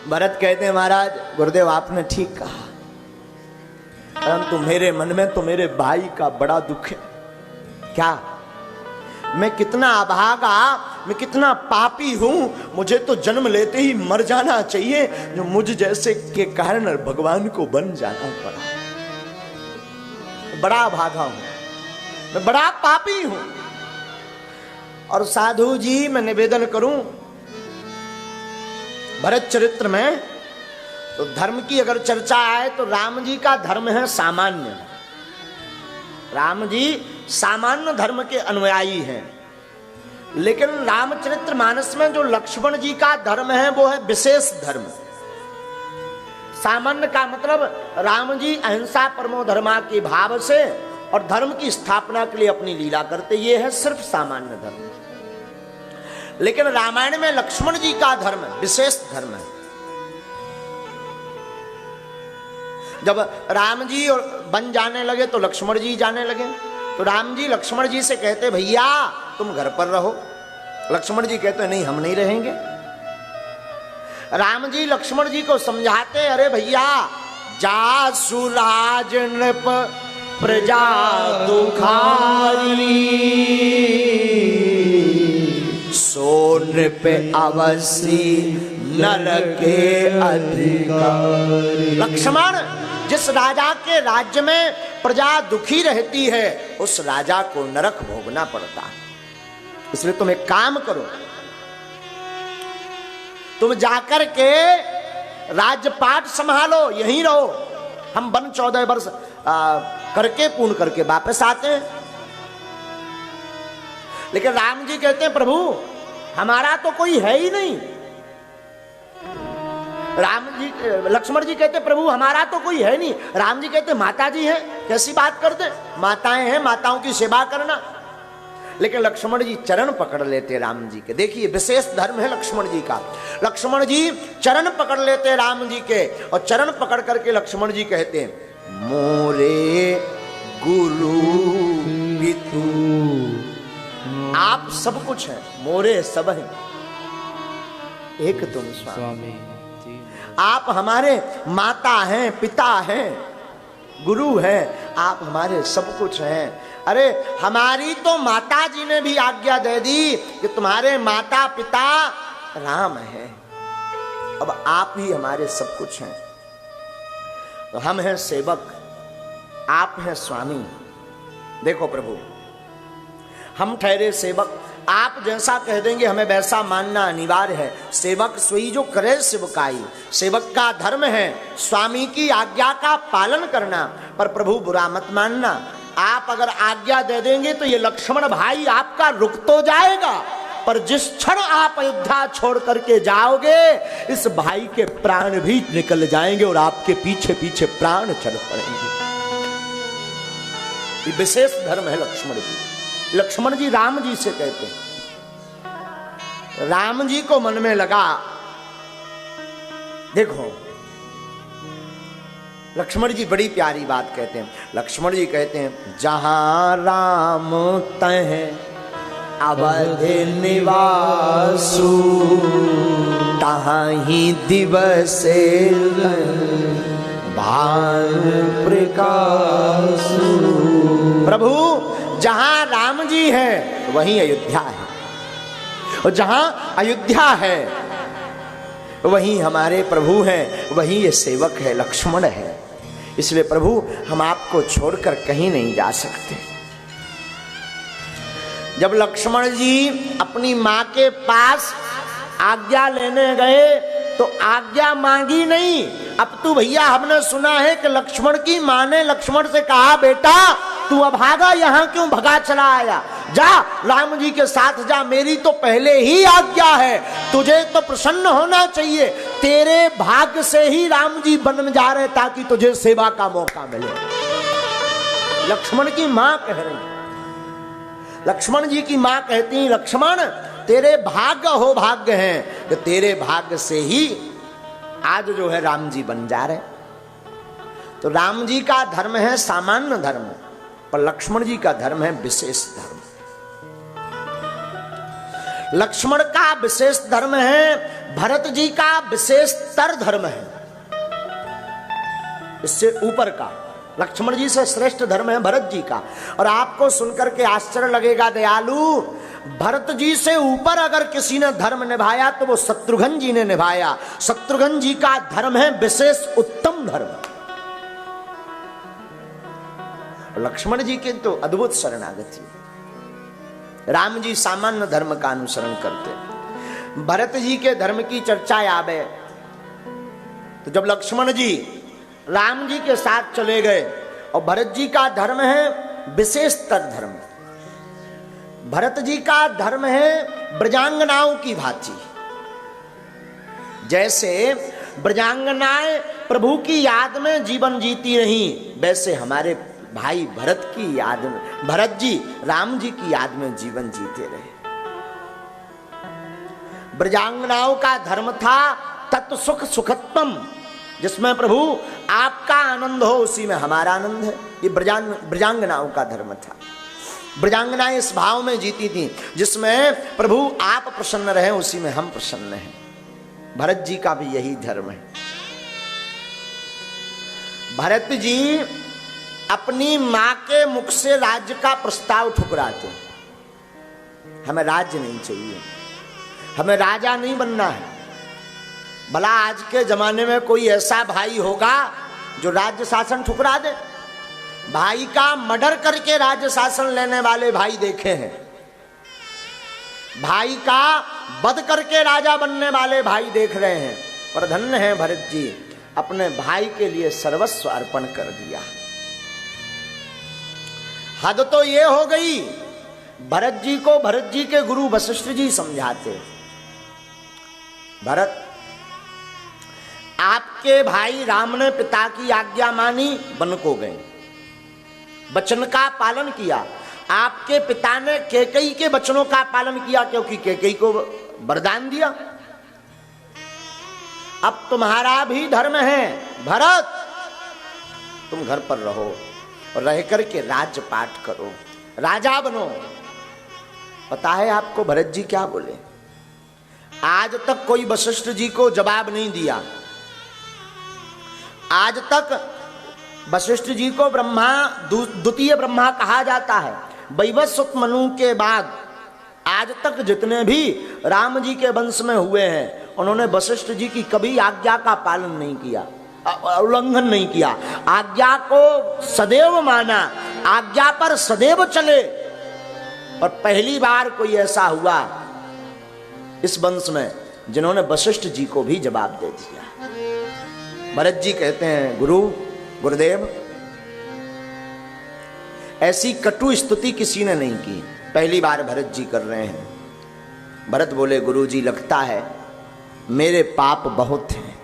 भरत कहते हैं महाराज गुरुदेव आपने ठीक कहा, परंतु मेरे मन में तो मेरे भाई का बड़ा दुख है। क्या? मैं कितना अभागा, मैं कितना पापी हूं, मुझे तो जन्म लेते ही मर जाना चाहिए, जो मुझ जैसे के कारण भगवान को बन जाना पड़ा। बड़ा अभागा हूं, मैं बड़ा पापी हूं। और साधु जी मैं निवेदन करूं, भरत चरित्र में तो धर्म की अगर चर्चा आए तो राम जी का धर्म है सामान्य। राम जी सामान्य धर्म के अनुयायी हैं, लेकिन रामचरित्र मानस में जो लक्ष्मण जी का धर्म है वो है विशेष धर्म। सामान्य का मतलब राम जी अहिंसा परमो धर्मा के भाव से और धर्म की स्थापना के लिए अपनी लीला करते, ये है सिर्फ सामान्य धर्म। लेकिन रामायण में लक्ष्मण जी का धर्म विशेष धर्म है। जब राम जी और बन जाने लगे तो लक्ष्मण जी जाने लगे, तो राम जी लक्ष्मण जी से कहते भैया तुम घर पर रहो। लक्ष्मण जी कहते नहीं हम नहीं रहेंगे। राम जी लक्ष्मण जी को समझाते अरे भैया जासु राज नृप प्रजा दुखारी सो नृप अवसी नर के अधिकारी। लक्ष्मण जिस राजा के राज्य में प्रजा दुखी रहती है उस राजा को नरक भोगना पड़ता है। इसलिए तुम एक काम करो, तुम जाकर के राज्यपाट संभालो, यहीं रहो। हम वन 14 वर्ष करके पूर्ण करके वापस आते हैं। लेकिन राम जी कहते हैं प्रभु हमारा तो कोई है ही नहीं। लक्ष्मण जी कहते प्रभु हमारा तो कोई है नहीं। राम जी कहते माता जी है, कैसी बात करते, माताएं हैं, माताओं की सेवा करना। लेकिन लक्ष्मण जी चरण पकड़ लेते राम जी के। देखिए विशेष धर्म है लक्ष्मण जी का। लक्ष्मण जी चरण पकड़ लेते राम जी के और चरण पकड़ करके लक्ष्मण जी कहते हैं मोरे गुरु पितु आप सब कुछ है, मोरे सब है, एक तुम स्वामी। आप हमारे माता हैं, पिता हैं, गुरु हैं, आप हमारे सब कुछ हैं। अरे हमारी तो माता जी ने भी आज्ञा दे दी कि तुम्हारे माता पिता राम हैं, अब आप ही हमारे सब कुछ हैं। तो हम हैं सेवक, आप हैं स्वामी। देखो प्रभु हम ठहरे सेवक, आप जैसा कह देंगे हमें वैसा मानना अनिवार्य है। सेवक सोई जो करे सेवकाई, सेवक का धर्म है स्वामी की आज्ञा का पालन करना। पर प्रभु बुरा मत मानना, आप अगर आज्ञा दे देंगे तो ये लक्ष्मण भाई आपका रुक तो जाएगा, पर जिस क्षण आप अयोध्या छोड़ करके जाओगे इस भाई के प्राण भी निकल जाएंगे और आपके पीछे पीछे प्राण चढ़ पड़ेंगे। ये विशेष धर्म है लक्ष्मण जी। लक्ष्मण जी राम जी से कहते हैं, राम जी को मन में लगा, देखो लक्ष्मण जी बड़ी प्यारी बात कहते हैं। लक्ष्मण जी कहते हैं जहां राम तह अवध निवासु तहां ही दिवस भान प्रकाशु। प्रभु जहां राम जी है वहीं अयोध्या है, और जहां अयोध्या है वहीं हमारे प्रभु हैं, वहीं ये सेवक है लक्ष्मण है। इसलिए प्रभु हम आपको छोड़कर कहीं नहीं जा सकते। जब लक्ष्मण जी अपनी मां के पास आज्ञा लेने गए तो आज्ञा मांगी नहीं। अब तू भैया हमने सुना है कि लक्ष्मण की मां ने लक्ष्मण से कहा बेटा तू अभागा यहां क्यों भगा चला आया, जा राम जी के साथ जा, मेरी तो पहले ही आज्ञा है, तुझे तो प्रसन्न होना चाहिए। तेरे भाग्य से ही राम जी बन जा रहे ताकि तुझे सेवा का मौका मिले। लक्ष्मण की मां कह रही, लक्ष्मण जी की मां कहती लक्ष्मण तेरे भाग्य हो भाग्य हैं कि तेरे भाग्य से ही आज जो है राम जी बन जा रहे। तो राम जी का धर्म है सामान्य धर्म, पर लक्ष्मण जी का धर्म है विशेष धर्म। लक्ष्मण का विशेष धर्म है, भरत जी का विशेषतर धर्म है, इससे ऊपर का। लक्ष्मण जी से श्रेष्ठ धर्म है भरत जी का। और आपको सुनकर के आश्चर्य लगेगा दयालु, भरत जी से ऊपर अगर किसी ने धर्म निभाया तो वो शत्रुघ्न जी ने निभाया। शत्रुघ्न जी का धर्म है विशेष उत्तम धर्म। लक्ष्मण जी के तो अद्भुत शरणागति। राम जी सामान्य धर्म का अनुसरण करते। भरत जी के धर्म की चर्चा आवे तो जब लक्ष्मण जी राम जी के साथ चले गए, और भरत जी का धर्म है विशेषतर धर्म। भरत जी का धर्म है ब्रजांगनाओं की भांति। जैसे ब्रजांगनाएं प्रभु की याद में जीवन जीती रही, वैसे हमारे भाई भरत की याद में, भरत जी राम जी की याद में जीवन जीते रहे। ब्रजांगनाओं का धर्म था तत् सुख सुखत्वम, जिसमें प्रभु आपका आनंद हो उसी में हमारा आनंद है। ये ब्रजांगनाओं का धर्म था। ब्रजांगनाएं इस भाव में जीती थी जिसमें प्रभु आप प्रसन्न रहे उसी में हम प्रसन्न हैं। भरत जी का भी यही धर्म है। भरत जी अपनी मां के मुख से राज्य का प्रस्ताव ठुकराते। हमें राज्य नहीं चाहिए, हमें राजा नहीं बनना है। भला आज के जमाने में कोई ऐसा भाई होगा जो राज्य शासन ठुकरा दे? भाई का मर्डर करके राज्य शासन लेने वाले भाई देखे हैं। भाई का वध करके राजा बनने वाले भाई देख रहे हैं। पर धन्य है भरत जी, अपने भाई के लिए सर्वस्व अर्पण कर दिया। हद तो ये हो गई, भरत जी को भरत जी के गुरु वशिष्ठ जी समझाते, भरत आपके भाई राम ने पिता की आज्ञा मानी, वन को गए, वचन का पालन किया। आपके पिता ने कैकेयी के वचनों का पालन किया क्योंकि कैकेयी को वरदान दिया। अब तुम्हारा भी धर्म है भरत, तुम घर पर रहो और रह करके राज्य पाठ करो, राजा बनो। पता है आपको भरत जी क्या बोले? आज तक कोई वशिष्ठ जी को जवाब नहीं दिया। आज तक वशिष्ठ जी को ब्रह्मा द्वितीय ब्रह्मा कहा जाता है। वैवस्वत मनु के बाद आज तक जितने भी राम जी के वंश में हुए हैं, उन्होंने वशिष्ठ जी की कभी आज्ञा का पालन नहीं किया, उल्लंघन नहीं किया। आज्ञा को सदैव माना, आज्ञा पर सदैव चले। और पहली बार कोई ऐसा हुआ इस वंश में जिन्होंने वशिष्ठ जी को भी जवाब दे दिया। भरत जी कहते हैं, गुरुदेव ऐसी कटु स्तुति किसी ने नहीं की, पहली बार भरत जी कर रहे हैं। भरत बोले, गुरु जी लगता है मेरे पाप बहुत हैं,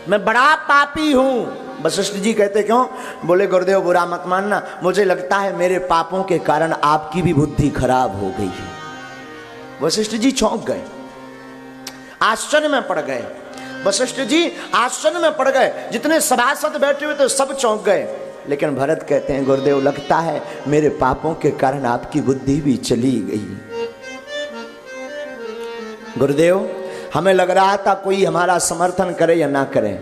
मैं बड़ा पापी हूं। वशिष्ठ जी कहते क्यों? बोले गुरुदेव बुरा मत मानना, मुझे लगता है मेरे पापों के कारण आपकी भी बुद्धि खराब हो गई है। वशिष्ठ जी चौंक गए, आश्चर्य में पड़ गए। वशिष्ठ जी आश्चर्य में पड़ गए, जितने सभासद बैठे हुए थे सब चौंक गए। लेकिन भरत कहते हैं, गुरुदेव लगता है मेरे पापों के कारण आपकी बुद्धि भी चली गई। गुरुदेव हमें लग रहा था कोई हमारा समर्थन करे या ना करे,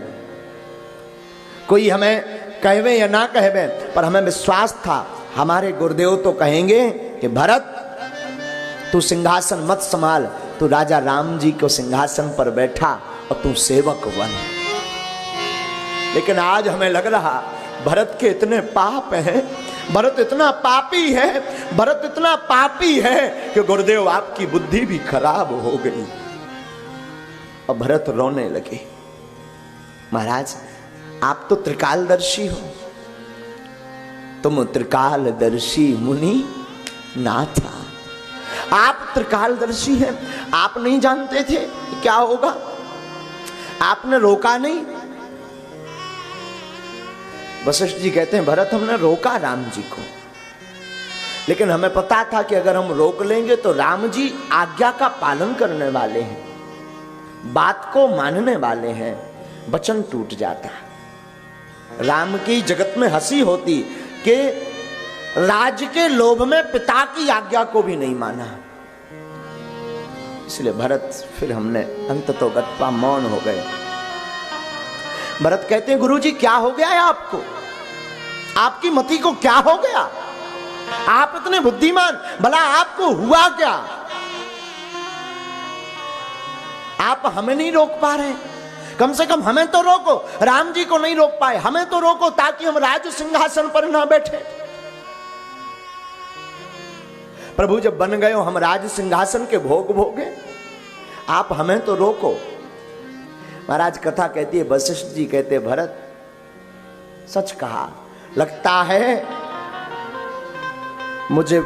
कोई हमें कहवे या ना कहवे, पर हमें विश्वास था हमारे गुरुदेव तो कहेंगे कि भरत तू सिंहासन मत संभाल, तू राजा राम जी को सिंहासन पर बैठा और तू सेवक बन। लेकिन आज हमें लग रहा भरत के इतने पाप हैं, भरत इतना पापी है, भरत इतना पापी है कि गुरुदेव आपकी बुद्धि भी खराब हो गई। और भरत रोने लगे। महाराज आप तो त्रिकालदर्शी हो, तुम त्रिकालदर्शी मुनि ना था। आप त्रिकालदर्शी हैं, आप नहीं जानते थे क्या होगा? आपने रोका नहीं। वशिष्ठ जी कहते हैं, भरत हमने रोका राम जी को, लेकिन हमें पता था कि अगर हम रोक लेंगे तो राम जी आज्ञा का पालन करने वाले हैं, बात को मानने वाले हैं, वचन टूट जाता। राम की जगत में हंसी होती कि राज्य के लोभ में पिता की आज्ञा को भी नहीं माना। इसलिए भरत फिर हमने अंततो गत्वा मौन हो गए। भरत कहते हैं गुरुजी क्या हो गया है आपको, आपकी मति को क्या हो गया, आप इतने बुद्धिमान, भला आपको हुआ क्या, आप हमें नहीं रोक पा रहे, कम से कम हमें तो रोको। राम जी को नहीं रोक पाए, हमें तो रोको ताकि हम राज सिंहासन पर ना बैठे। प्रभु जब बन गए हो हम राज सिंहासन के भोग भोगे, आप हमें तो रोको। महाराज कथा कहती है, वशिष्ठ जी कहते भरत सच कहा, लगता है मुझे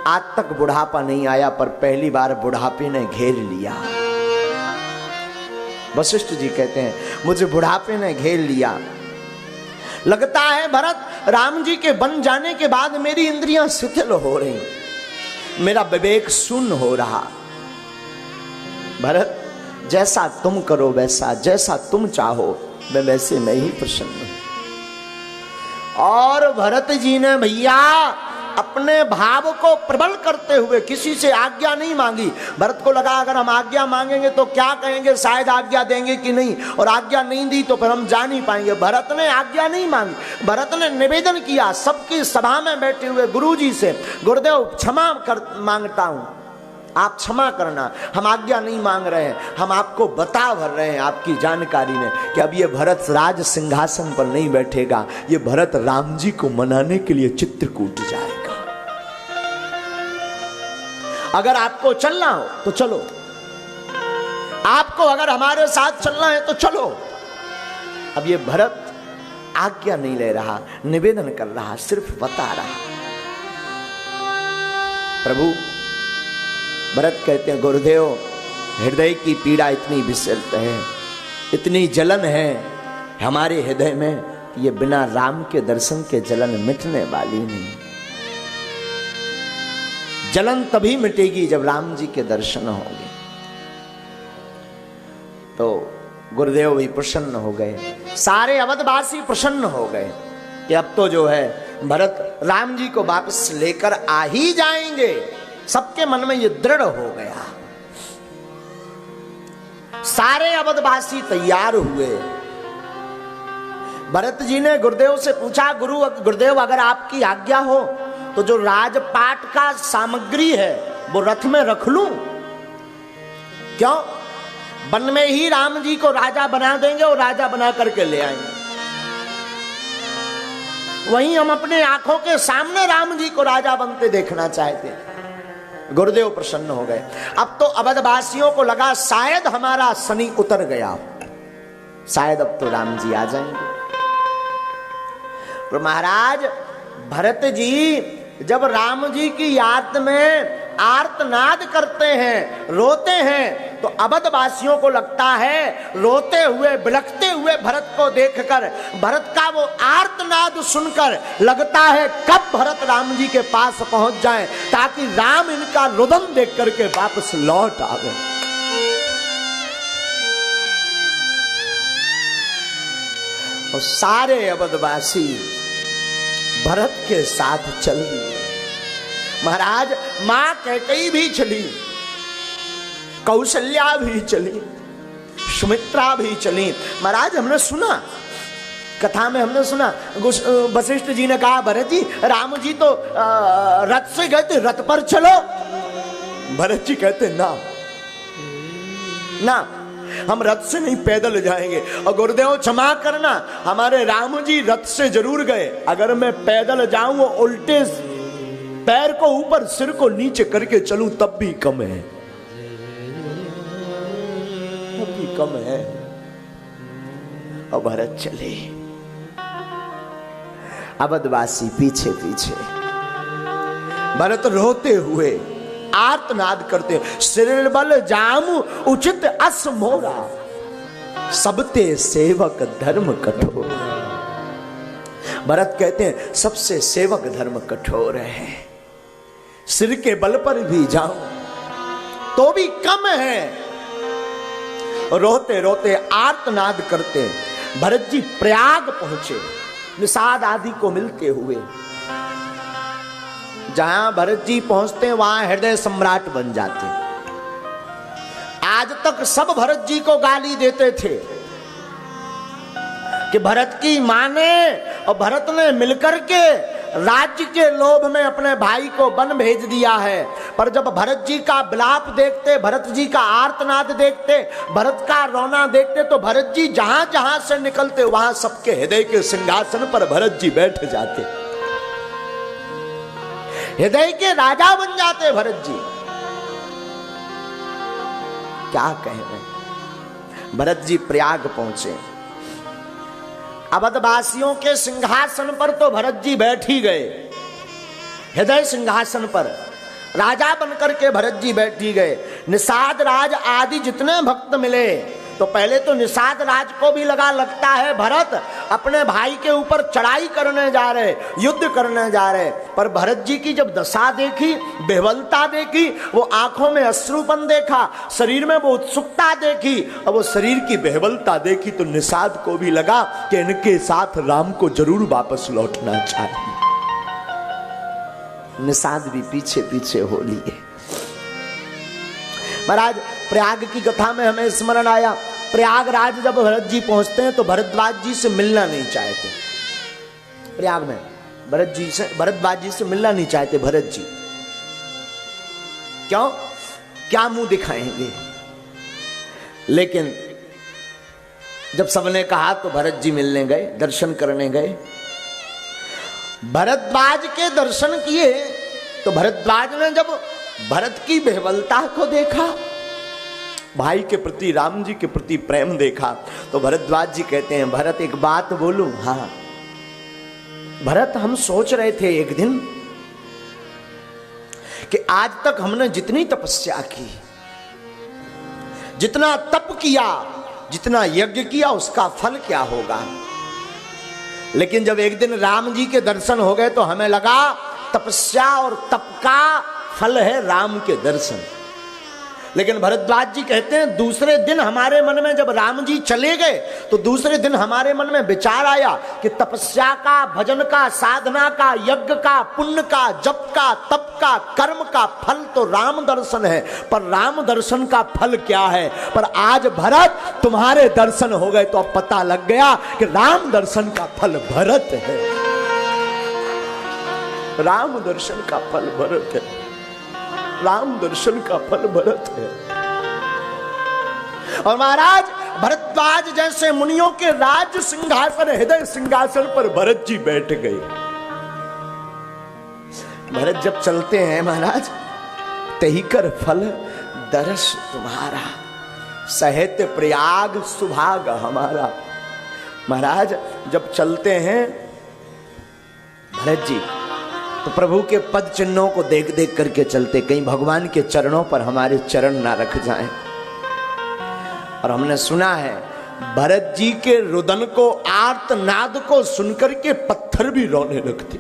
आज तक बुढ़ापा नहीं आया पर पहली बार बुढ़ापे ने घेर लिया। वशिष्ठ जी कहते हैं मुझे बुढ़ापे ने घेर लिया। लगता है भरत राम जी के बन जाने के बाद मेरी इंद्रियां शिथिल हो रही, मेरा विवेक शून्य हो रहा। भरत जैसा तुम करो वैसा, जैसा तुम चाहो मैं वैसे मैं ही प्रसन्न हूं। और भरत जी ने भैया अपने भाव को प्रबल करते हुए किसी से आज्ञा नहीं मांगी। भरत को लगा अगर हम आज्ञा मांगेंगे तो क्या कहेंगे, शायद आज्ञा देंगे कि नहीं, और आज्ञा नहीं दी तो फिर हम जा नहीं पाएंगे। भरत ने आज्ञा नहीं मांगी, भरत ने निवेदन किया सबकी सभा में बैठे हुए गुरुजी से, गुरुदेव क्षमा मांगता हूं, आप क्षमा करना, हम आज्ञा नहीं मांग रहे हैं, हम आपको बता भर रहे हैं आपकी जानकारी में कि अब ये भरत राज सिंहासन पर नहीं बैठेगा, ये भरत राम जी को मनाने के लिए चित्रकूट जाएगा। अगर आपको चलना हो तो चलो, आपको अगर हमारे साथ चलना है तो चलो। अब ये भरत आज्ञा नहीं ले रहा, निवेदन कर रहा, सिर्फ बता रहा। प्रभु भरत कहते हैं गुरुदेव हृदय की पीड़ा इतनी विसरित है, इतनी जलन है हमारे हृदय में, ये बिना राम के दर्शन के जलन मिटने वाली नहीं। जलन तभी मिटेगी जब राम जी के दर्शन होंगे। तो गुरुदेव भी प्रसन्न हो गए, सारे अवधवासी प्रसन्न हो गए कि अब तो जो है भरत राम जी को वापस लेकर आ ही जाएंगे। सबके मन में ये दृढ़ हो गया। सारे अवधवासी तैयार हुए। भरत जी ने गुरुदेव से पूछा, गुरुदेव अगर आपकी आज्ञा हो तो जो राजपाट का सामग्री है वो रथ में रख लूं? क्यों? वन में ही राम जी को राजा बना देंगे और राजा बना करके ले आएंगे, वहीं हम अपने आंखों के सामने राम जी को राजा बनते देखना चाहते हैं। गुरुदेव प्रसन्न हो गए। अब तो अवधवासियों को लगा शायद हमारा शनि उतर गया, शायद अब तो राम जी आ जाएंगे। तो महाराज भरत जी जब राम जी की याद में आर्तनाद करते हैं, रोते हैं, तो अवधवासियों को लगता है रोते हुए बिलखते हुए भरत को देखकर, भरत का वो आर्तनाद सुनकर लगता है कब भरत राम जी के पास पहुंच जाएं ताकि राम इनका रुदन देख करके वापस लौट आवे। और सारे अवधवासी भरत के साथ चल दिए। महाराज मां कैकेयी भी चली, कौशल्या भी चली, सुमित्रा भी चली। महाराज हमने सुना, कथा में हमने सुना, वशिष्ठ जी ने कहा भरत जी राम जी तो रथ से गए थे, रथ पर चलो। भरत जी कहते ना ना, हम रथ से नहीं पैदल जाएंगे। और गुरुदेव क्षमा करना, हमारे राम जी रथ से जरूर गए, अगर मैं पैदल जाऊं उल्टे पैर को ऊपर सिर को नीचे करके चलूं तब भी कम है, तब भी कम है। और भरत चले, अवधवासी पीछे पीछे, भरत रोते हुए आर्तनाद करते, सिर बल जामु उचित अस मोरा, सबते सेवक धर्म कठोर। भरत कहते हैं सबसे सेवक धर्म कठोर है, सिर के बल पर भी जाऊं तो भी कम है। रोते रोते आर्तनाद करते भरत जी प्रयाग पहुंचे, निषाद आदि को मिलते हुए। जहां भरत जी पहुंचते हैं वहां हृदय सम्राट बन जाते। आज तक सब भरत जी को गाली देते थे कि भरत की मां ने और भरत ने मिलकर के राज्य के लोभ में अपने भाई को वन भेज दिया है। पर जब भरत जी का विलाप देखते, भरत जी का आर्तनाद देखते, भरत का रोना देखते, तो भरत जी जहां जहां से निकलते वहां सबके हृदय के सिंहासन पर भरत जी बैठ जाते, हृदय के राजा बन जाते भरत जी। क्या कहें, भरत जी प्रयाग पहुंचे, अवधवासियों के सिंहासन पर तो भरत जी बैठ ही गए, हृदय सिंहासन पर राजा बनकर के भरत जी बैठ ही गए। निषाद राज आदि जितने भक्त मिले, तो पहले तो निषाद राज को भी लगता है भरत अपने भाई के ऊपर चढ़ाई करने जा रहे, युद्ध करने जा रहे। पर भरत जी की जब दशा देखी, बेवलता देखी, वो आंखों में अश्रुपन देखा, शरीर में वो उत्सुकता देखी और वो शरीर की बेवलता देखी, तो निषाद को भी लगा कि इनके साथ राम को जरूर वापस लौटना चाहिए। निषाद भी पीछे पीछे हो लिए। महाराज प्रयाग की कथा में हमें स्मरण आया, प्रयागराज जब भरत जी पहुंचते हैं तो भरद्वाज जी से मिलना नहीं चाहते। प्रयाग में भरद्वाज जी से मिलना नहीं चाहते भरत जी। क्यों? क्या मुंह दिखाएंगे? लेकिन जब सबने कहा तो भरत जी मिलने गए, दर्शन करने गए। भरद्वाज के दर्शन किए तो भरद्वाज ने जब भरत की बेवलता को देखा, भाई के प्रति, राम जी के प्रति प्रेम देखा, तो भरद्वाज जी कहते हैं, भरत एक बात बोलूं? हाँ। भरत, हम सोच रहे थे एक दिन कि आज तक हमने जितनी तपस्या की, जितना तप किया, जितना यज्ञ किया, उसका फल क्या होगा। लेकिन जब एक दिन राम जी के दर्शन हो गए तो हमें लगा तपस्या और तप का फल है राम के दर्शन। लेकिन भरद्वाज जी कहते हैं, दूसरे दिन हमारे मन में जब राम जी चले गए तो दूसरे दिन हमारे मन में विचार आया कि तपस्या का, भजन का, साधना का, यज्ञ का, पुण्य का, जप का, तप का, कर्म का फल तो राम दर्शन है, पर राम दर्शन का फल क्या है। पर आज भरत तुम्हारे दर्शन हो गए तो अब पता लग गया कि राम दर्शन का फल भरत है, राम दर्शन का फल भरत है, राम दर्शन का फल भरत है। और महाराज भरद्वाज जैसे मुनियों के राज सिंहासन, हृदय सिंहासन पर भरत जी बैठ गए। भरत जब चलते हैं महाराज, तही कर फल दर्श तुम्हारा, सहित प्रयाग सुभाग हमारा। महाराज जब चलते हैं भरत जी तो प्रभु के पद चिन्हों को देख देख करके चलते, कहीं भगवान के चरणों पर हमारे चरण ना रख जाएं। और हमने सुना है भरत जी के रुदन को, आर्तनाद को सुनकर के पत्थर भी रोने लगते,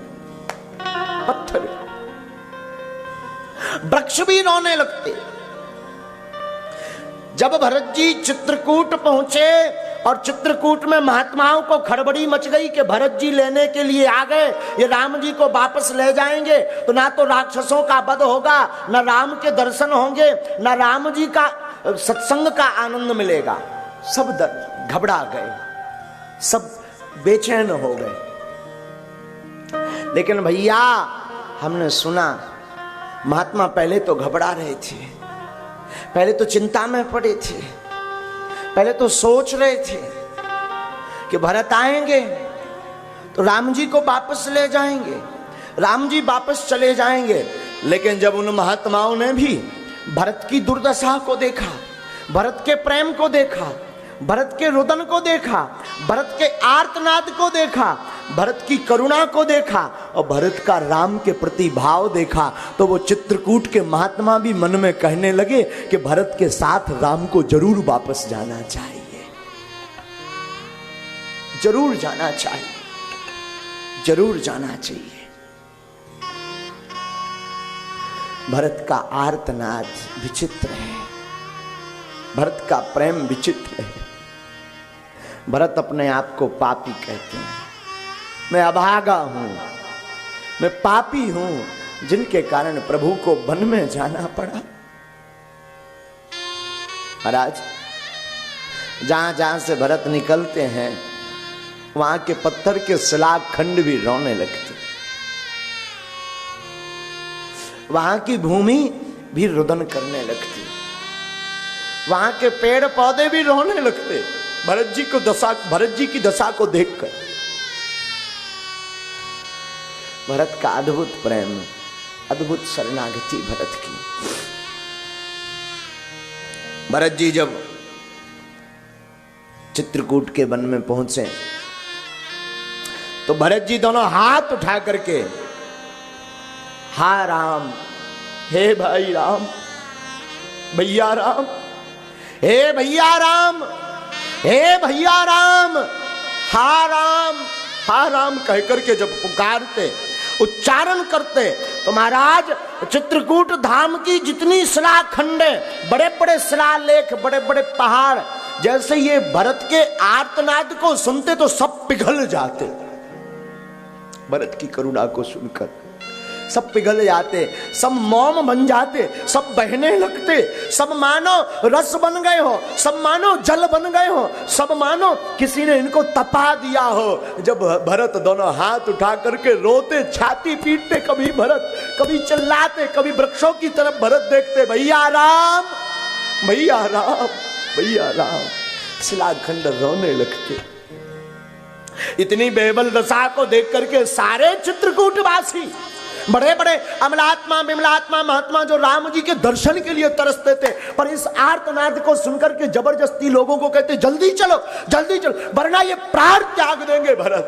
पत्थर, वृक्ष भी रोने लगते। जब भरत जी चित्रकूट पहुंचे और चित्रकूट में महात्माओं को खड़बड़ी मच गई कि भरत जी लेने के लिए आ गए, ये राम जी को वापस ले जाएंगे तो ना तो राक्षसों का वध होगा, ना राम के दर्शन होंगे, ना राम जी का सत्संग का आनंद मिलेगा। सब घबरा गए, सब बेचैन हो गए। लेकिन भैया हमने सुना महात्मा पहले तो घबरा रहे थे, पहले तो चिंता में पड़े थे, पहले तो सोच रहे थे कि भरत आएंगे तो राम जी को वापस ले जाएंगे, राम जी वापस चले जाएंगे। लेकिन जब उन महात्माओं ने भी भरत की दुर्दशा को देखा, भरत के प्रेम को देखा, भरत के रुदन को देखा, भरत के आर्तनाद को देखा, भरत की करुणा को देखा और भरत का राम के प्रति भाव देखा, तो वो चित्रकूट के महात्मा भी मन में कहने लगे कि भरत के साथ राम को जरूर वापस जाना चाहिए, जरूर जाना चाहिए, जरूर जाना चाहिए। भरत का आर्तनाद विचित्र है, भरत का प्रेम विचित्र है। भरत अपने आप को पापी कहते हैं, मैं अभागा हूं, मैं पापी हूं, जिनके कारण प्रभु को वन में जाना पड़ा। महाराज जहां जहां से भरत निकलते हैं वहां के पत्थर के शिलाख खंड भी रोने लगते, वहां की भूमि भी रुदन करने लगती, वहां के पेड़ पौधे भी रोने लगते भरत जी की दशा को देखकर। भरत का अद्भुत प्रेम, अद्भुत शरणागति भरत की। भरत जी जब चित्रकूट के वन में पहुंचे तो भरत जी दोनों हाथ उठा करके, हा राम, हे भाई राम, भैया राम, हे भैया राम, हे भैया राम, हा राम कह करके जब पुकारते, उच्चारण करते तो महाराज चित्रकूट धाम की जितनी शिलाखंडे, बड़े बड़े शिलालेख, बड़े बड़े पहाड़, जैसे ये भरत के आर्तनाद को सुनते तो सब पिघल जाते। भरत की करुणा को सुनकर सब पिघल जाते, सब मोम बन जाते, सब बहने लगते, सब मानो रस बन गए हो, सब मानो जल बन गए हो, सब मानो किसी ने इनको तपा दिया हो। जब भरत दोनों हाथ उठा करके रोते, छाती पीटते, कभी भरत, कभी चिल्लाते, कभी वृक्षों की तरफ भरत देखते, भैया राम, भैया राम, भैया राम, शिलाखंड रोने लगते। इतनी बेबल दशा को देख करके सारे चित्रकूटवासी, बड़े बड़े अमलात्मा, विमलात्मा, महात्मा जो राम जी के दर्शन के लिए तरसते थे, पर इस आर्तनाद को सुनकर के जबरदस्ती लोगों को कहते जल्दी चलो, जल्दी चलो, वरना ये प्राण त्याग देंगे भरत,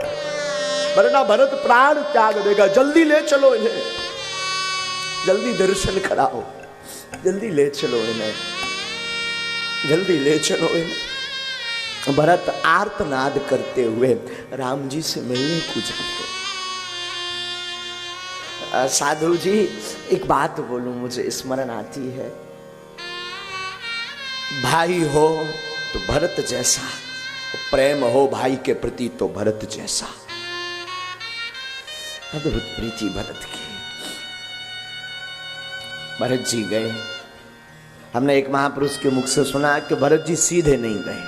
वरना भरत प्राण त्याग देगा, जल्दी ले चलो इन्हें, जल्दी दर्शन कराओ, जल्दी ले चलो इन्हें, जल्दी ले चलो इन्हें। भरत आर्तनाद करते हुए राम जी से मिलने को जाते। साधु जी एक बात बोलूं, मुझे स्मरण आती है, भाई हो तो भरत जैसा, प्रेम हो भाई के प्रति तो भरत जैसा। अद्भुत प्रीति भरत की। भरत जी गए, हमने एक महापुरुष के मुख से सुना कि भरत जी सीधे नहीं गए।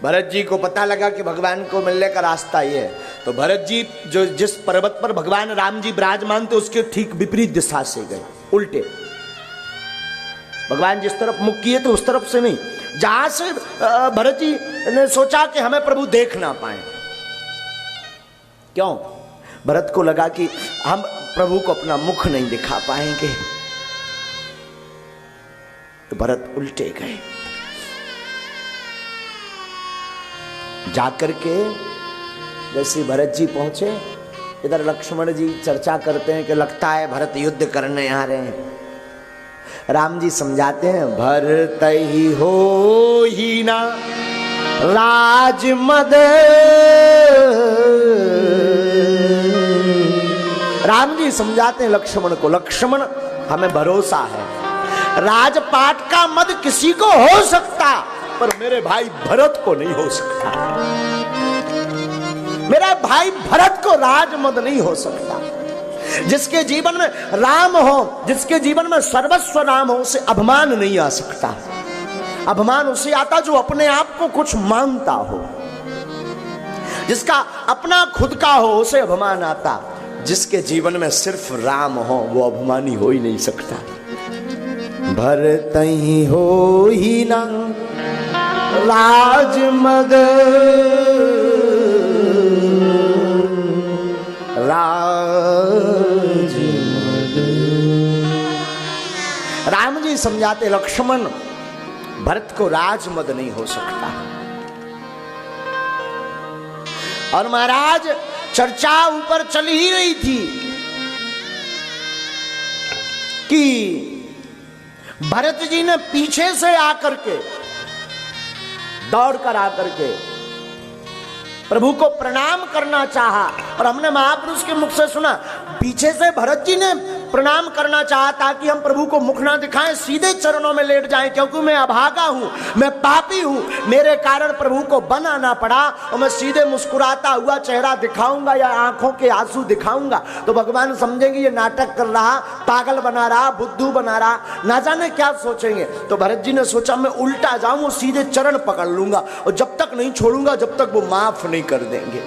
भरत जी को पता लगा कि भगवान को मिलने का रास्ता ये है, तो भरत जी जो जिस पर्वत पर भगवान राम जी विराजमान थे उसके ठीक विपरीत दिशा से गए, उल्टे। भगवान जिस तरफ मुख किए थे उस तरफ से नहीं, जहां से भरत जी ने सोचा कि हमें प्रभु देख ना पाए। क्यों? भरत को लगा कि हम प्रभु को अपना मुख नहीं दिखा पाएंगे, तो भरत उल्टे गए। जाकर के जैसे भरत जी पहुंचे, इधर लक्ष्मण जी चर्चा करते हैं कि लगता है भरत युद्ध करने आ रहे हैं। राम जी समझाते हैं, भरत ही हो ही ना राज मद। राम जी समझाते हैं लक्ष्मण को, लक्ष्मण हमें भरोसा है, राजपाट का मद किसी को हो सकता, पर मेरे भाई भरत को नहीं हो सकता। मेरा भाई भरत को राजमद नहीं हो सकता। जिसके जीवन में राम हो, जिसके जीवन में सर्वस्व राम हो, उसे अभिमान नहीं आ सकता। अभिमान उसे आता जो अपने आप को कुछ मानता हो। जिसका अपना खुद का हो उसे अभिमान आता। जिसके जीवन में सिर्फ राम हो वो अभिमानी हो ही नहीं सकता। भरत ही हो ही ना राजमद, राम जी समझाते लक्ष्मण भरत को राजमद नहीं हो सकता। और महाराज चर्चा ऊपर चल ही रही थी कि भरत जी ने पीछे से आकर के, दौड़ कर आकर के प्रभु को प्रणाम करना चाहा, और हमने महापुरुष के मुख से सुना पीछे से भरत जी ने प्रणाम करना चाहा ताकि हम प्रभु को मुख ना दिखाएं, सीधे चरणों में लेट जाएं, क्योंकि मैं अभागा हूं, मैं पापी हूं, मेरे कारण प्रभु को बना ना पड़ा और मैं सीधे मुस्कुराता हुआ चेहरा दिखाऊंगा या आंखों के आंसू दिखाऊंगा तो भगवान समझेंगे ये नाटक कर रहा, पागल बना रहा, बुद्धू बना रहा, ना जाने क्या सोचेंगे। तो भरत जी ने सोचा मैं उल्टा जाऊं और सीधे चरण पकड़ लूंगा और जब तक नहीं छोड़ूंगा जब तक वो माफ नहीं कर देंगे।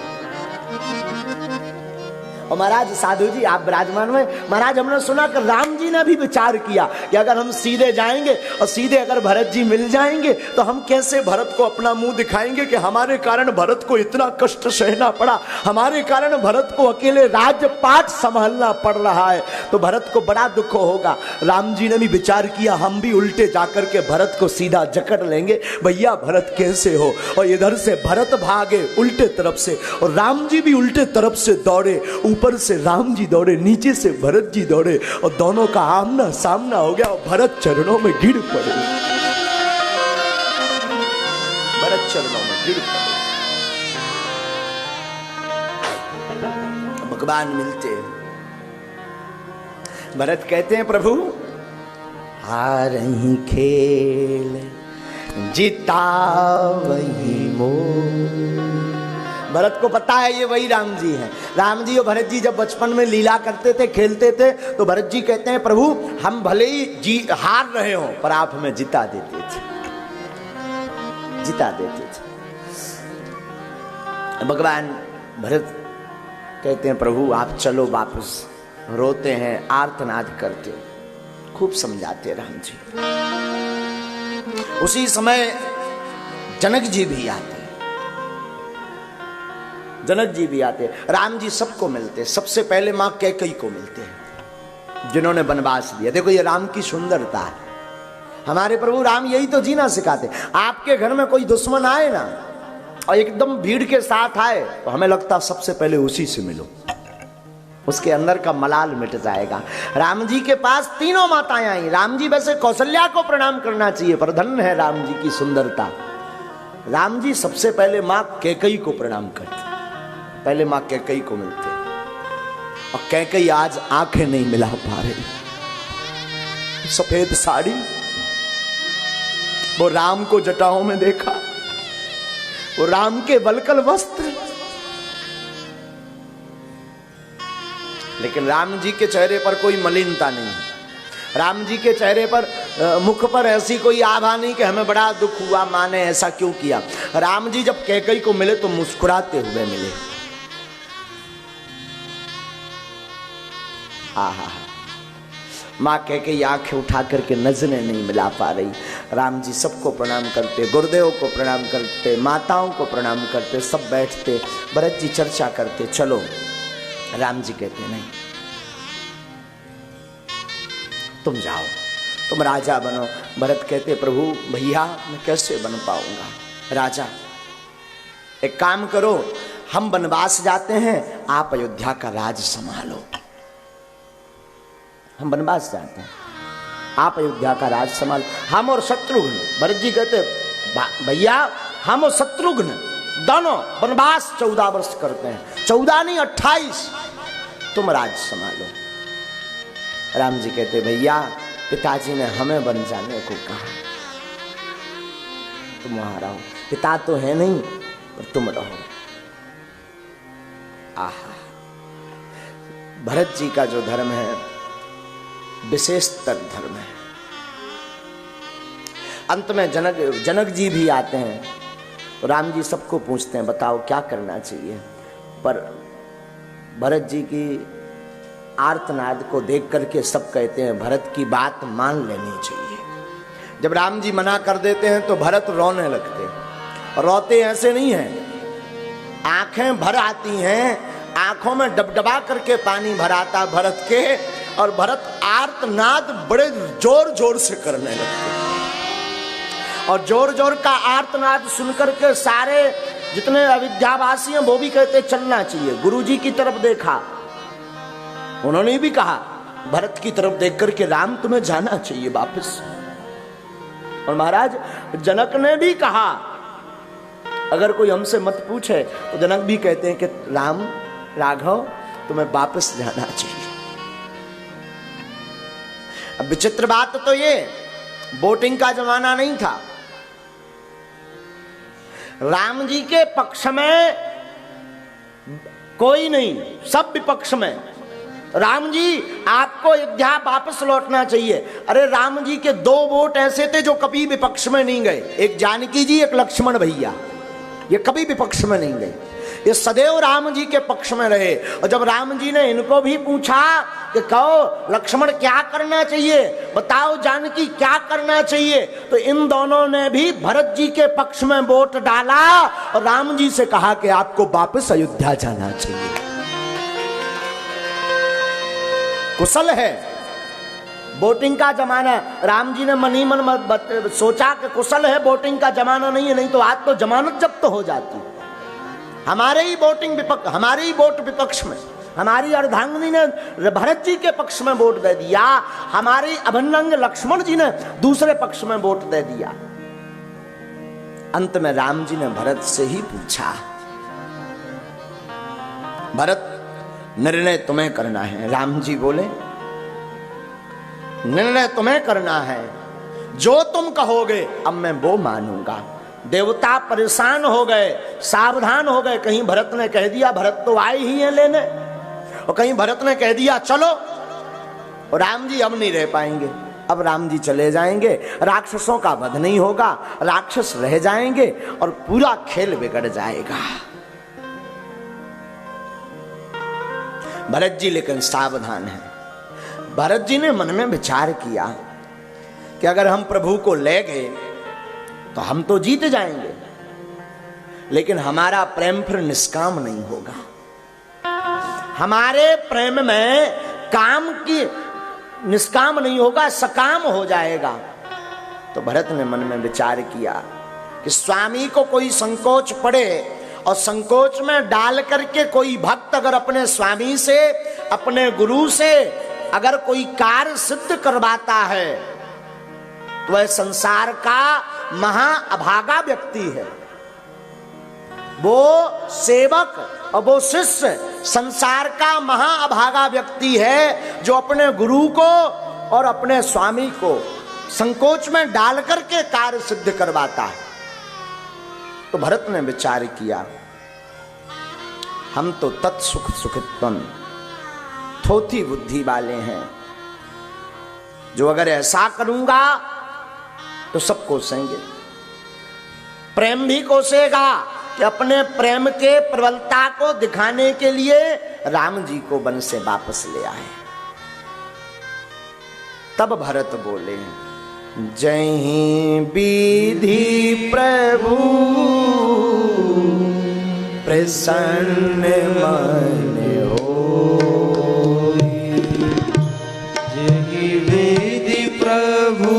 और महाराज साधु जी आप विराजमान में, महाराज हमने सुना कि राम जी ने भी विचार किया कि अगर हम सीधे जाएंगे और सीधे अगर भरत जी मिल जाएंगे तो हम कैसे भरत को अपना मुंह दिखाएंगे कि हमारे कारण भरत को इतना कष्ट सहना पड़ा, हमारे कारण भरत को अकेले राजपाट संभालना पड़ रहा है, तो भरत को बड़ा दुख होगा। राम जी ने भी विचार किया हम भी उल्टे जाकर के भरत को सीधा जकड़ लेंगे, भैया भरत कैसे हो। और इधर से भरत भागे उल्टे तरफ से और राम जी भी उल्टे तरफ से दौड़े, ऊपर से राम जी दौड़े, नीचे से भरत जी दौड़े और दोनों का आमना सामना हो गया और भरत चरणों में गिर पड़े, भरत चरणों में गिर पड़े। भगवान मिलते, भरत कहते हैं प्रभु हारही खेल जीता वही मोह। भरत को पता है ये वही राम जी हैं। राम जी और भरत जी जब बचपन में लीला करते थे, खेलते थे, तो भरत जी कहते हैं प्रभु हम भले ही हार रहे हो पर आप हमें जिता देते थे, जिता देते थे। भगवान भरत कहते हैं प्रभु आप चलो वापस। रोते हैं, आर्तनाद करते, खूब समझाते राम जी। उसी समय जनक जी भी आते, जनक जी भी आते, राम जी सबको मिलते। सबसे पहले मां कैकेयी को मिलते हैं जिन्होंने वनवास दिया। देखो ये राम की सुंदरता है। हमारे प्रभु राम यही तो जीना सिखाते। आपके घर में कोई दुश्मन आए ना और एकदम भीड़ के साथ आए तो हमें लगता सबसे पहले उसी से मिलो, उसके अंदर का मलाल मिट जाएगा। राम जी के पास तीनों माताएं आई। राम जी वैसे कौशल्या को प्रणाम करना चाहिए पर धन्य है राम जी की सुंदरता। राम जी सबसे पहले मां कैकेयी को प्रणाम करते, पहले मां कैकेयी को मिलते और कैकेयी आज आंखें नहीं मिला पा रही। सफेद साड़ी, वो राम को जटाओं में देखा, वो राम के वलकल वस्त्र, लेकिन राम जी के चेहरे पर कोई मलिनता नहीं है। राम जी के चेहरे पर मुख पर ऐसी कोई आभा नहीं कि हमें बड़ा दुख हुआ, मां ने ऐसा क्यों किया। राम जी जब कैकेयी को मिले तो मुस्कुराते हुए मिले। आहा, मां कैकेयी आंखें उठा करके नजरें नहीं मिला पा रही। राम जी सबको प्रणाम करते, गुरुदेव को प्रणाम करते, माताओं को प्रणाम करते, सब बैठते। भरत जी चर्चा करते, चलो। राम जी कहते नहीं, तुम जाओ, तुम राजा बनो। भरत कहते प्रभु भैया मैं कैसे बन पाऊंगा राजा, एक काम करो हम वनवास जाते हैं, आप अयोध्या का राज संभालो। हम वनवास जाते हैं, आप अयोध्या का राज संभालो, हम और शत्रुघ्न। भरत जी कहते भैया हम और शत्रुघ्न दोनों वनवास 14 वर्ष करते हैं, 14 नहीं 28, तुम राज संभालो। राम जी कहते भैया पिताजी ने हमें बन जाने को कहा, तुम वहां रहो। पिता तो है नहीं पर तुम रहो। आहा, भरत जी का जो धर्म है विशेषतर धर्म है। अंत में जनक जी भी आते हैं। राम जी सबको पूछते हैं बताओ क्या करना चाहिए, पर भरत जी की आर्तनाद को देख करके सब कहते हैं भरत की बात मान लेनी चाहिए। जब राम जी मना कर देते हैं तो भरत रोने लगते, और रोते ऐसे नहीं हैं, आंखें भर आती हैं, आंखों में डबडबा करके पानी भर आता भरत के, और भरत आर्तनाद बड़े जोर जोर से करने लगते। और जोर जोर का आर्तनाद सुनकर के सारे जितने अविद्यावासी हैं वो भी कहते चलना चाहिए। गुरुजी की तरफ देखा, उन्होंने भी कहा भरत की तरफ देख करके राम तुम्हें जाना चाहिए वापस। और महाराज जनक ने भी कहा अगर कोई हमसे मत पूछे तो जनक भी कहते हैं कि राम राघव तुम्हें वापस जाना चाहिए। विचित्र बात तो ये, वोटिंग का जमाना नहीं था। राम जी के पक्ष में कोई नहीं, सब विपक्ष में। राम जी आपको अयोध्या वापस लौटना चाहिए। अरे राम जी के 2 वोट ऐसे थे जो कभी विपक्ष में नहीं गए, एक जानकी जी, एक लक्ष्मण भैया, ये कभी विपक्ष में नहीं गए, ये सदैव राम जी के पक्ष में रहे। और जब राम जी ने इनको भी पूछा कि कहो लक्ष्मण क्या करना चाहिए, बताओ जानकी क्या करना चाहिए, तो इन दोनों ने भी भरत जी के पक्ष में वोट डाला और राम जी से कहा कि आपको वापस अयोध्या जाना चाहिए। कुशल है वोटिंग का जमाना। राम जी ने मन ही मन सोचा कि कुशल है वोटिंग का जमाना नहीं है, नहीं तो आज तो जमानत जब्त हो जाती। हमारे ही वोटिंग विपक्ष, हमारे ही वोट विपक्ष में, हमारी अर्धांगिनी ने भरत जी के पक्ष में वोट दे दिया, हमारी अभिन्नंग लक्ष्मण जी ने दूसरे पक्ष में वोट दे दिया। अंत में राम जी ने भरत से ही पूछा, भरत निर्णय तुम्हें करना है। राम जी बोले, निर्णय तुम्हें करना है, जो तुम कहोगे अब मैं वो मानूंगा। देवता परेशान हो गए, सावधान हो गए, कहीं भरत ने कह दिया भरत तो आए ही हैं लेने, और कहीं भरत ने कह दिया चलो, और राम जी अब नहीं रह पाएंगे। अब राम जी चले जाएंगे, राक्षसों का वध नहीं होगा, राक्षस रह जाएंगे और पूरा खेल बिगड़ जाएगा। भरत जी लेकिन सावधान है। भरत जी ने मन में विचार किया कि अगर हम प्रभु को ले गए तो हम तो जीत जाएंगे, लेकिन हमारा प्रेम फिर निष्काम नहीं होगा। हमारे प्रेम में काम की निष्काम नहीं होगा, सकाम हो जाएगा। तो भरत ने मन में विचार किया कि स्वामी को कोई संकोच पड़े और संकोच में डाल करके कोई भक्त अगर अपने स्वामी से, अपने गुरु से अगर कोई कार्य सिद्ध करवाता है तो वह संसार का महाअभागा व्यक्ति है। वो सेवक और वो शिष्य संसार का महाअभागा व्यक्ति है जो अपने गुरु को और अपने स्वामी को संकोच में डाल करके कार्य सिद्ध करवाता है। तो भरत ने विचार किया, हम तो तत्सुख सुखित्वम थोथी बुद्धि वाले हैं, जो अगर ऐसा करूंगा तो सब कोसेंगे। प्रेम भी कोसेगा कि अपने प्रेम के प्रबलता को दिखाने के लिए राम जी को वन से वापस ले आए। तब भरत बोले, जय विधि प्रभु प्रसन्न मन हो, जय विधि प्रभु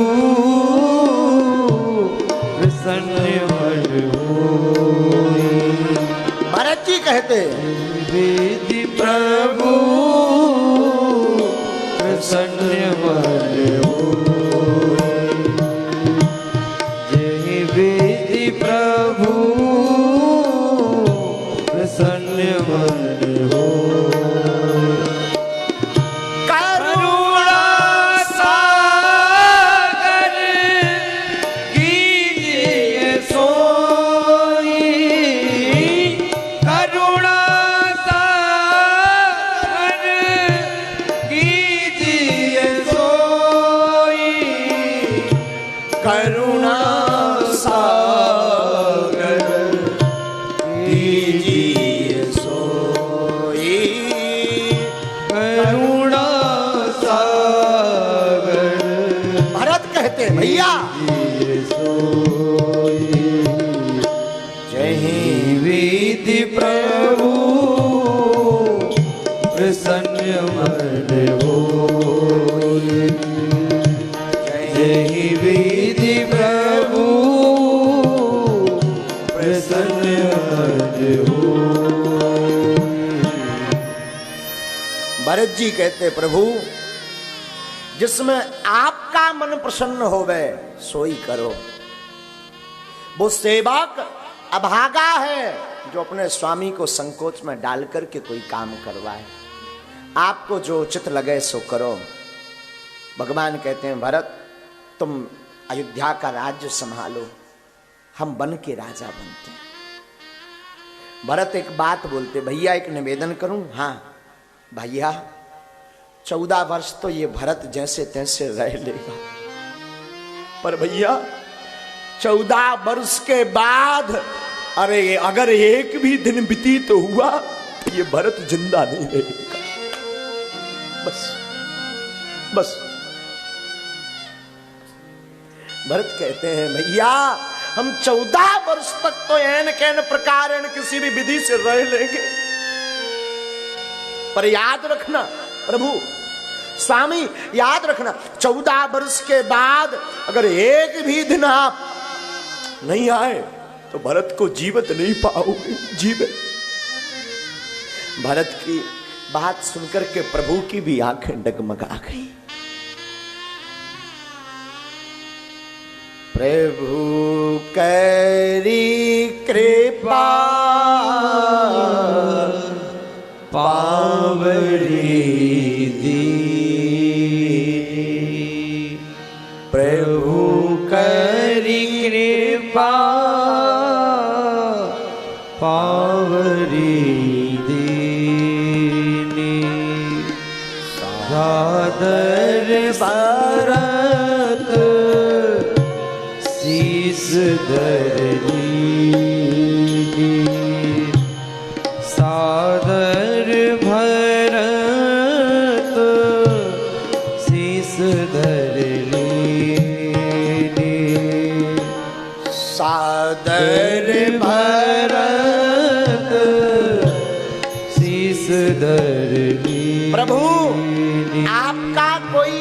प्रसन्न मन हो। भरत जी कहते, विधि प्रभु प्रसन्न मन हो, जय विधि प्रभु प्रसन्न मन हो। भैया जय विधि प्रभु प्रसन्न मन हो, जय विधि प्रभु प्रसन्न मन हो। भरत जी कहते, प्रभु जिसमें आपका मन प्रसन्न होवे सोई करो। वो सेवक अभागा है जो अपने स्वामी को संकोच में डाल करके कोई काम करवाए। आपको जो उचित लगे सो करो। भगवान कहते हैं भरत तुम अयोध्या का राज्य संभालो, हम वन के राजा बनते हैं। भरत एक बात बोलते, भैया एक निवेदन करूं? हाँ भैया 14 वर्ष तो ये भरत जैसे तैसे रह लेगा, पर भैया 14 वर्ष के बाद अरे अगर एक भी दिन व्यतीत तो हुआ तो ये भरत जिंदा नहीं रहेगा। बस बस भरत कहते हैं भैया हम 14 वर्ष तक तो एन कैन प्रकार किसी भी विधि से रह लेंगे, पर याद रखना प्रभु स्वामी, याद रखना 14 वर्ष के बाद अगर एक भी दिन आप नहीं आए तो भरत को जीवित नहीं पाओगे, जीवित। भरत की बात सुनकर के प्रभु की भी आंखें डगमगा गई। प्रभु करी कृपा पावरी दी, प्रभु करी कृपा पावरी दीनी, सादर भरत शीस धरनी, सादर भरत शीस धरनी, सादर भरत शीस धरनी। प्रभु आपका कोई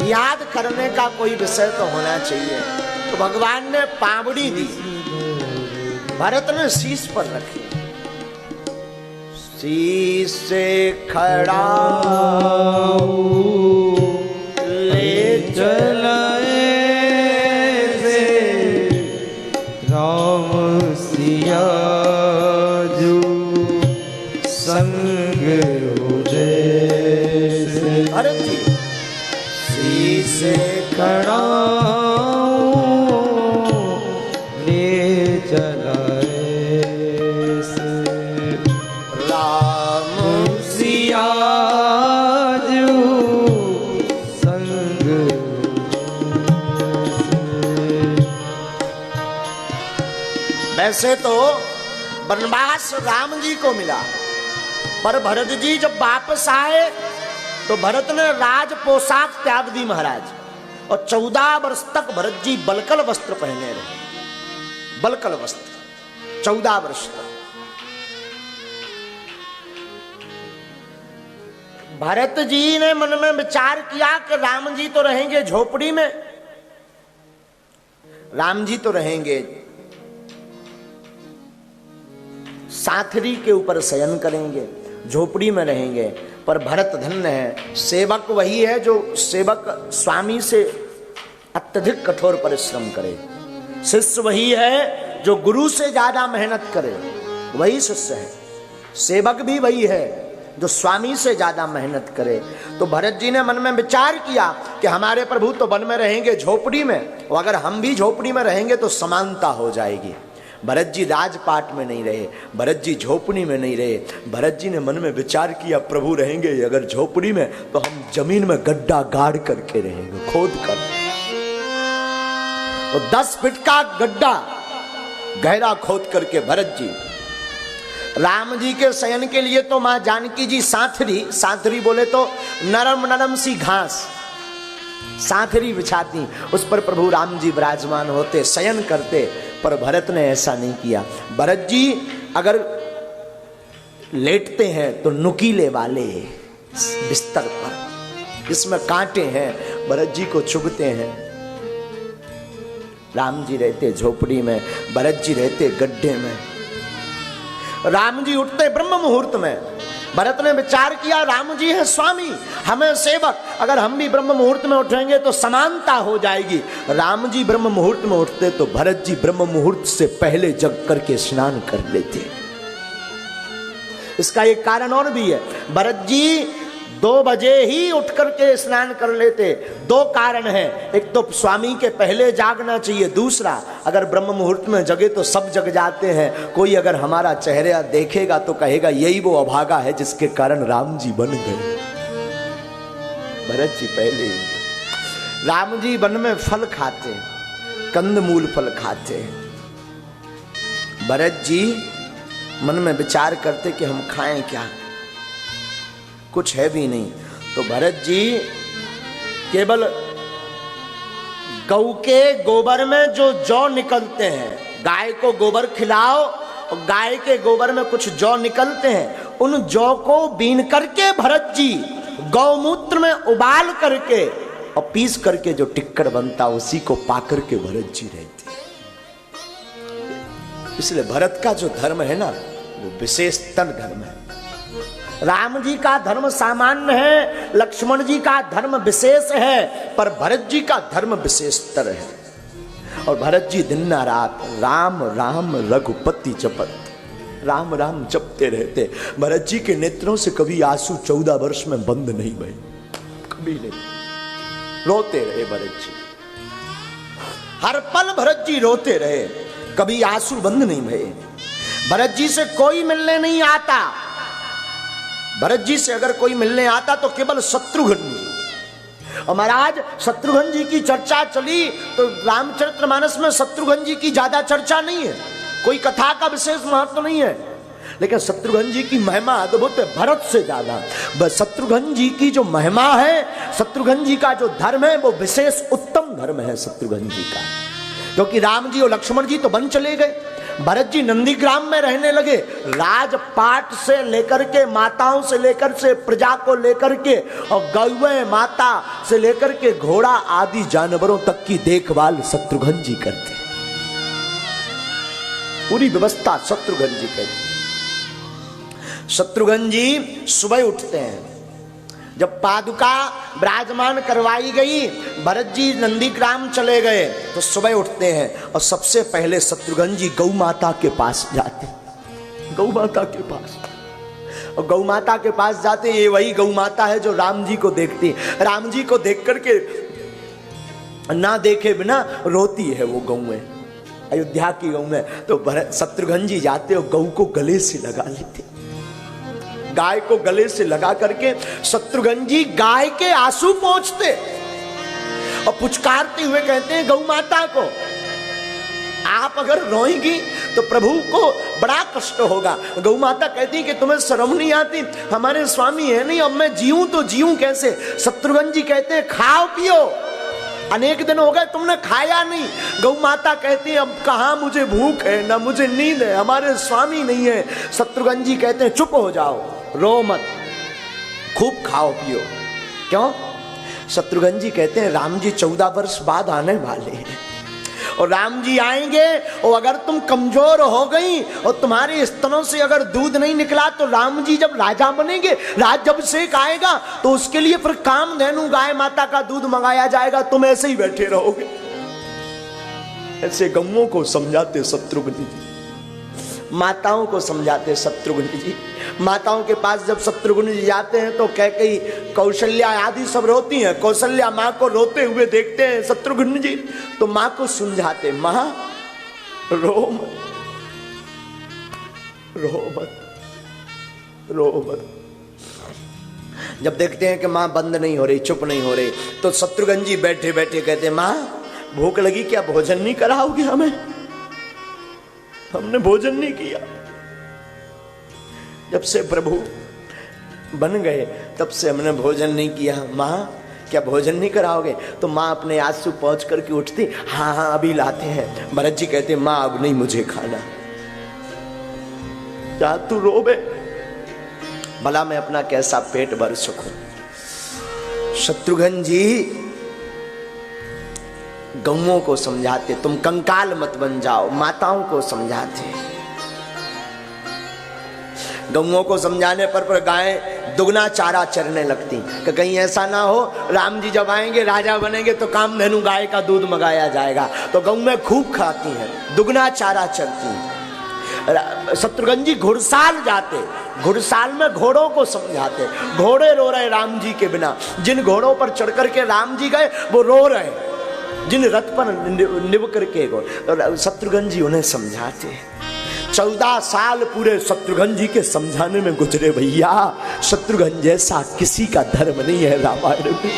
याद करने का कोई विषय तो होना चाहिए, तो भगवान ने पावड़ी दी, भरत ने शीश पर रखी, शीश से खड़ा ले चलाए से राम सिया जो संग हो जैसे, भरत जी शीश से खड़ा ले चलाए से राम सिया जो संग वैसे तो वनवास राम जी को मिला, पर भरत जी जब वापस आए तो भरत ने राज पोशाक त्याग दी महाराज, और 14 वर्ष तक भरत जी बलकल वस्त्र पहने रहे, बलकल वस्त्र 14 वर्ष तक। भरत जी ने मन में विचार किया कि राम जी तो रहेंगे झोपड़ी में, राम जी तो रहेंगे साथरी के ऊपर शयन करेंगे, झोपड़ी में रहेंगे, पर भरत धन्य है, सेवक वही है जो सेवक स्वामी से अत्यधिक कठोर परिश्रम करे, शिष्य वही है जो गुरु से ज्यादा मेहनत करे, वही शिष्य है, सेवक भी वही है जो स्वामी से ज्यादा मेहनत करे। तो भरत जी ने मन में विचार किया कि हमारे प्रभु तो वन में रहेंगे झोपड़ी में, और अगर हम भी झोपड़ी में रहेंगे तो समानता हो जाएगी। भरत जी राजपाट में नहीं रहे, भरत जी झोपड़ी में नहीं रहे, भरत जी ने मन में विचार किया प्रभु रहेंगे अगर झोपड़ी में तो हम जमीन में गड्ढा गाड़ करके रहेंगे, खोद कर। तो 10 फीट का गड्ढा गहरा खोद करके भरत जी राम जी के शयन के लिए तो मां जानकी जी साथरी, साथरी बोले तो नरम नरम सी घास साथरी बिछाती, उस पर प्रभु राम जी विराजमान होते, शयन करते, पर भरत ने ऐसा नहीं किया। भरत जी अगर लेटते हैं तो नुकीले वाले बिस्तर पर जिसमें कांटे हैं भरत जी को चुभते हैं। राम जी रहते झोपड़ी में, भरत जी रहते गड्ढे में। राम जी उठते ब्रह्म मुहूर्त में, भरत ने विचार किया राम जी है स्वामी, हमें सेवक, अगर हम भी ब्रह्म मुहूर्त में उठेंगे तो समानता हो जाएगी। राम जी ब्रह्म मुहूर्त में उठते तो भरत जी ब्रह्म मुहूर्त से पहले जग करके स्नान कर लेते। इसका एक कारण और भी है, भरत जी 2 बजे ही उठ करके स्नान कर लेते। 2 कारण हैं, एक तो स्वामी के पहले जागना चाहिए, दूसरा अगर ब्रह्म मुहूर्त में जगे तो सब जग जाते हैं। कोई अगर हमारा चेहरा देखेगा तो कहेगा यही वो अभागा है जिसके कारण राम जी बन गए। भरत जी पहले ही, राम जी वन में फल खाते, कंदमूल फल खाते। भरत जी मन में विचार करते कि हम खाएं क्या, कुछ है भी नहीं। तो भरत जी केवल गऊ के गोबर में जो जौ निकलते हैं, गाय को गोबर खिलाओ और गाय के गोबर में कुछ जौ निकलते हैं, उन जौ को बीन करके भरत जी गौमूत्र में उबाल करके और पीस करके जो टिक्कर बनता उसी को पाकर के भरत जी रहते। इसलिए भरत का जो धर्म है ना वो विशेषतर धर्म है। राम जी का धर्म सामान्य है, लक्ष्मण जी का धर्म विशेष है, पर भरत जी का धर्म विशेषतर है। और भरत जी दिन ना रात राम राम रघुपति जपत, राम राम जपते रहते। भरत जी के नेत्रों से कभी आंसू 14 वर्ष में बंद नहीं भये, कभी नहीं, रोते रहे भरत जी, हर पल भरत जी रोते रहे, कभी आंसू बंद नहीं भये। भरत जी से कोई मिलने नहीं आता, भरत जी से अगर कोई मिलने आता तो केवल शत्रुघ्न जी। और महाराज शत्रुघ्न जी की चर्चा चली तो रामचरितमानस में शत्रुघ्न जी की ज्यादा चर्चा नहीं है, कोई कथा का विशेष महत्व नहीं है, लेकिन शत्रुघ्न जी की महिमा अद्भुत है, भरत से ज्यादा। शत्रुघ्न जी की जो महिमा है, शत्रुघ्न जी का जो धर्म है वो विशेष उत्तम धर्म है शत्रुघ्न जी का। क्योंकि राम जी और लक्ष्मण जी तो वन चले गए, भरत जी नंदीग्राम में रहने लगे। राजपाट से लेकर के, माताओं से लेकर से, प्रजा को लेकर के और गौएं माता से लेकर के घोड़ा आदि जानवरों तक की देखभाल शत्रुघ्न जी करते, पूरी व्यवस्था शत्रुघ्न जी करते। शत्रुघ्न जी सुबह उठते हैं, जब पादुका विराजमान करवाई गई, भरत जी नंदीग्राम चले गए तो सुबह उठते हैं और सबसे पहले शत्रुघ्न जी गौ माता के पास जाते, गौ माता के पास। और गौ माता के पास जाते, ये वही गौ माता है जो राम जी को देखती, राम जी को देख करके ना देखे बिना रोती है वो गौएं, अयोध्या की गौएं। तो शत्रुघ्न जी जाते और गौ को गले से लगा लेते, गाय को गले से लगा करके शत्रुघ्न जी गाय के आंसू पोंछते और पुचकारते हुए कहते हैं गौ माता को, आप अगर रोएंगी तो प्रभु को बड़ा कष्ट होगा। गौ माता कहती है कि तुम्हें शर्म नहीं आती, हमारे स्वामी है नहीं, अब मैं जीऊं तो जीऊं कैसे। शत्रुघ्न जी कहते हैं खाओ पियो, अनेक दिन हो गए तुमने खाया नहीं। गौ माता कहती है अब कहां मुझे भूख है, ना मुझे नींद है, हमारे स्वामी नहीं है। शत्रुघ्न जी कहते हैं चुप हो जाओ, रो मत, खूब खाओ पियो। क्यों? शत्रुघ्न जी कहते हैं राम जी 14 वर्ष बाद आने वाले हैं और राम जी आएंगे और अगर तुम कमजोर हो गई और तुम्हारे स्तनों से अगर दूध नहीं निकला तो राम जी जब राजा बनेंगे, राज्याभिषेक आएगा तो उसके लिए फिर कामधेनु गाय माता का दूध मंगाया जाएगा, तुम ऐसे ही बैठे रहोगे। ऐसे गौओं को समझाते शत्रुघ्न जी, माताओं को समझाते शत्रुघ्न जी। माताओं के पास जब शत्रुघ्न जी जाते हैं तो कैकेयी, कौशल्या आदि सब रोती हैं। कौशल्या माँ को रोते हुए देखते हैं शत्रुघ्न जी, तो माँ को समझाते, माँ रो मत, रो मत, रो मत। जब देखते हैं कि माँ बंद नहीं हो रही, चुप नहीं हो रही, तो शत्रुघ्न जी बैठे बैठे कहते, माँ भूख लगी क्या, भोजन नहीं कराओगे हमें, हमने भोजन नहीं किया। जब से प्रभु बन गए तब से हमने भोजन नहीं किया, माँ क्या भोजन नहीं कराओगे। तो माँ अपने आंसू पहुंच करके उठती, हाँ हाँ अभी लाते हैं। भरत जी कहते माँ अब नहीं मुझे खाना, जा तू रोबे, भला मैं अपना कैसा पेट भर सकूं। शत्रुघ्न जी गौओं को समझाते, तुम कंकाल मत बन जाओ, माताओं को समझाते। गौओं को समझाने पर गाय दुगना चारा चरने लगती कि कहीं ऐसा ना हो राम जी जब आएंगे राजा बनेंगे तो कामधेनु गाय का दूध मंगाया जाएगा। तो गौएं खूब खाती हैं, दुगना चारा चरती हैं। शत्रुघ्न जी घुड़साल जाते, घुड़साल में घोड़ों को समझाते, घोड़े रो रहे राम जी के बिना, जिन घोड़ों पर चढ़ करके राम जी गए वो रो रहे, जिन रथ पर निभ करके तो शत्रुघ्न जी उन्हें समझाते। 14 साल पूरे शत्रुघ्न जी के समझाने में गुजरे भैया। शत्रुघ्न जैसा किसी का धर्म नहीं है रामायण में,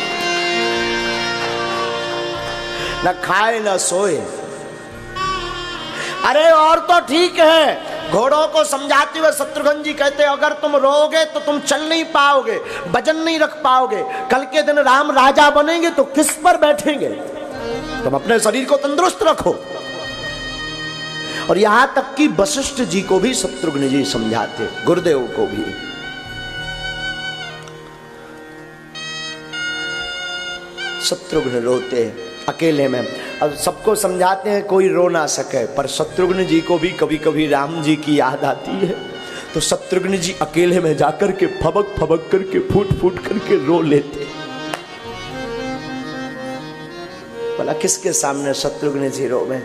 न खाए न सोए। अरे और तो ठीक है, घोड़ों को समझाते हुए शत्रुघ्न जी कहते अगर तुम रोगे तो तुम चल नहीं पाओगे, वजन नहीं रख पाओगे, कल के दिन राम राजा बनेंगे तो किस पर बैठेंगे, तुम अपने शरीर को तंदुरुस्त रखो। और यहां तक कि वशिष्ठ जी को भी शत्रुघ्न जी समझाते, गुरुदेव को भी। शत्रुघ्न रोते अकेले में। अब सबको समझाते हैं कोई रो ना सके, पर शत्रुघ्न जी को भी कभी कभी राम जी की याद आती है, तो शत्रुघ्न जी अकेले में जाकर के फबक फबक करके फूट फूट करके रो लेते। भला किसके सामने शत्रुघ्न जी रोवे,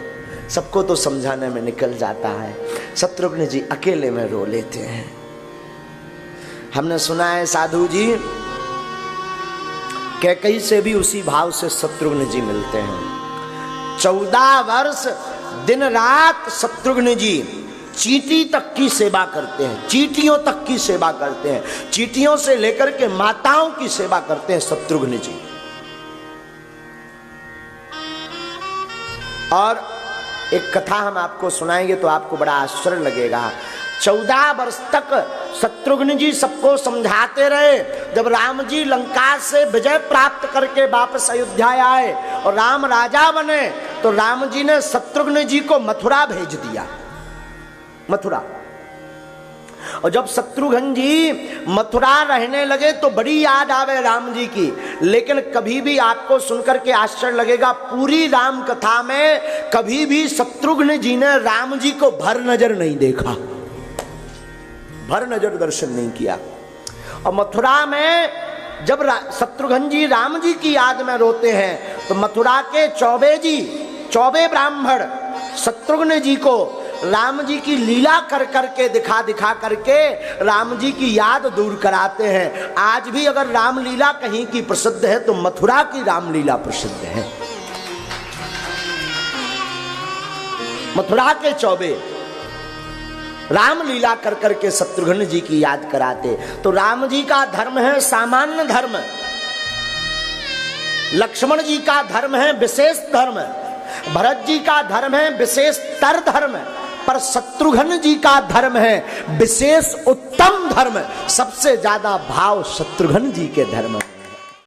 सबको तो समझाने में निकल जाता है, शत्रुघ्न जी अकेले में रो लेते हैं। हमने सुना है साधु जी कैकेयी से भी उसी भाव से शत्रुघ्न जी मिलते हैं। 14 वर्ष दिन रात शत्रुघ्न जी चींटी तक की सेवा करते हैं, चींटियों तक की सेवा करते हैं, चींटियों से लेकर के माताओं की सेवा करते हैं शत्रुघ्न जी। और एक कथा हम आपको सुनाएंगे तो आपको बड़ा आश्चर्य लगेगा। 14 वर्ष तक शत्रुघ्न जी सबको समझाते रहे। जब राम जी लंका से विजय प्राप्त करके वापस अयोध्या आए और राम राजा बने, तो राम जी ने शत्रुघ्न जी को मथुरा भेज दिया, मथुरा। और जब शत्रुघ्न जी मथुरा रहने लगे तो बड़ी याद आवे राम जी की। लेकिन कभी भी आपको सुनकर के आश्चर्य लगेगा, पूरी राम कथा में कभी भी शत्रुघ्न जी ने राम जी को भर नजर नहीं देखा, भर नजर दर्शन नहीं किया। और मथुरा में जब शत्रुघ्न जी राम जी की याद में रोते हैं, तो मथुरा के चौबे ब्राह्मण शत्रुघ्न जी को राम जी की लीला कर करके दिखा करके राम जी की याद दूर कराते हैं। आज भी अगर रामलीला कहीं की प्रसिद्ध है तो मथुरा की रामलीला प्रसिद्ध है। मथुरा के चौबे रामलीला कर करके शत्रुघ्न जी की याद कराते। तो राम जी का धर्म है सामान्य धर्म, लक्ष्मण जी का धर्म है विशेष धर्म, भरत जी का धर्म है विशेष तर धर्म, पर शत्रुघ्न जी का धर्म है विशेष उत्तम धर्म। सबसे ज्यादा भाव शत्रुघ्न जी के धर्म